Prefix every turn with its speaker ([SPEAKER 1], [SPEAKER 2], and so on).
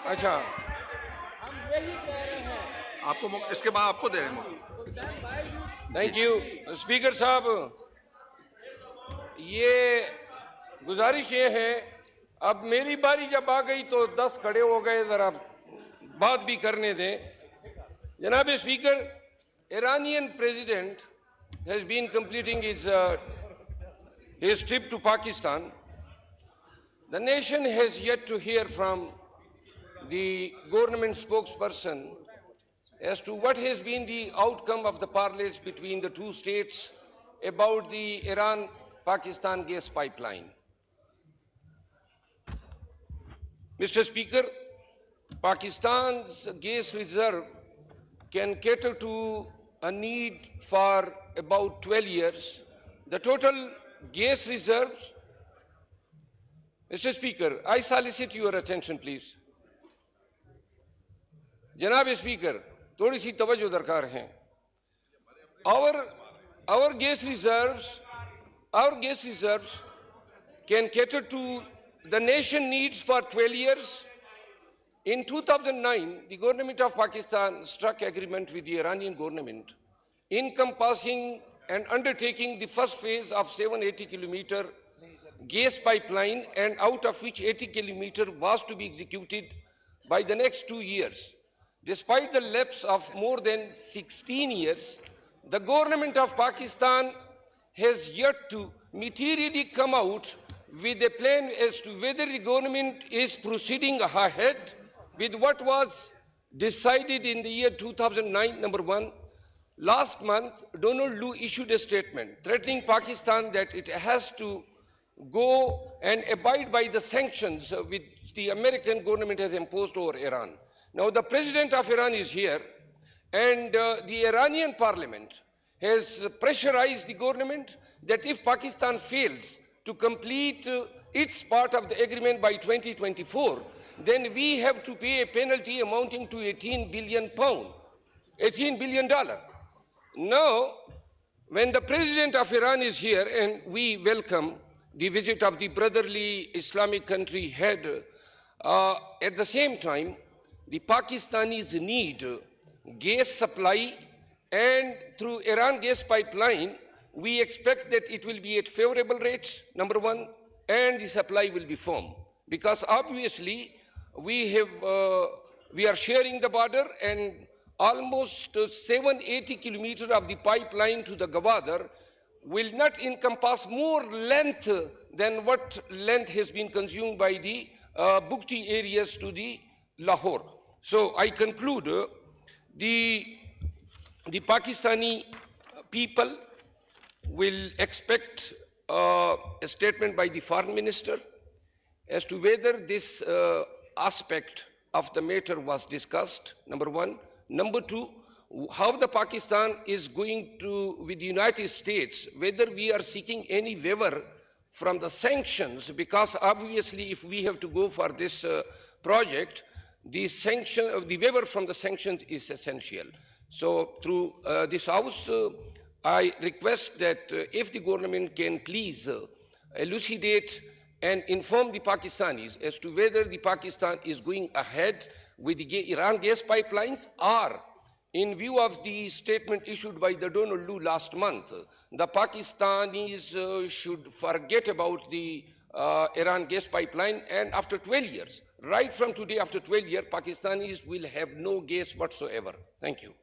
[SPEAKER 1] अच्छा,
[SPEAKER 2] आपको इसके बाद आपको दे रहे हैं।
[SPEAKER 1] थैंक यू स्पीकर साहब। ये गुजारिश ये है, अब मेरी बारी जब आ गई तो 10 खड़े हो गए, जरा बात भी करने दें। जनाब speaker, Iranian president has been completing his trip to Pakistan. The nation has yet to hear from the government spokesperson as to what has been the outcome of the parleys between the two states about the Iran-Pakistan gas pipeline. Mr. Speaker, Pakistan's gas reserve can cater to a need for about 12 years. The total gas reserves, Mr. Speaker, I solicit your attention, please. Janab Speaker, थोड़ी सी तवज्जो दरकार है. Our gas reserves can cater to the nation needs for 12 years. In 2009, the government of Pakistan struck agreement with the Iranian government encompassing and undertaking the first phase of 780-kilometer gas pipeline, and out of which 80 kilometers was to be executed by the next 2 years. Despite the lapse of more than 16 years, the government of Pakistan has yet to materially come out with a plan as to whether the government is proceeding ahead with what was decided in the year 2009, number one. Last month, Donald Lu issued a statement threatening Pakistan that it has to go and abide by the sanctions which the American government has imposed over Iran. Now, the president of Iran is here, and the Iranian parliament has pressurized the government that if Pakistan fails to complete its part of the agreement by 2024, then we have to pay a penalty amounting to £18 billion. Now, when the president of Iran is here, and we welcome the visit of the brotherly Islamic country head, at the same time, the Pakistanis need gas supply, and through Iran gas pipeline, we expect that it will be at favorable rates, number one, and the supply will be firm. Because obviously, we are sharing the border, and almost 780 kilometers of the pipeline to the Gwadar will not encompass more length than what length has been consumed by the Bukti areas to the Lahore. So I conclude, the Pakistani people will expect a statement by the foreign minister as to whether this aspect of the matter was discussed, number one. Number two, how the Pakistan is going to, with the United States, whether we are seeking any waiver from the sanctions, because obviously if we have to go for this project, the waiver from the sanctions is essential. So through this house, I request that if the government can please elucidate and inform the Pakistanis as to whether the Pakistan is going ahead with the Iran gas pipelines, or in view of the statement issued by the Donald Lu last month, the Pakistanis should forget about the Iran gas pipeline, and after 12 years, right from today, after 12 years, Pakistanis will have no gas whatsoever. Thank you.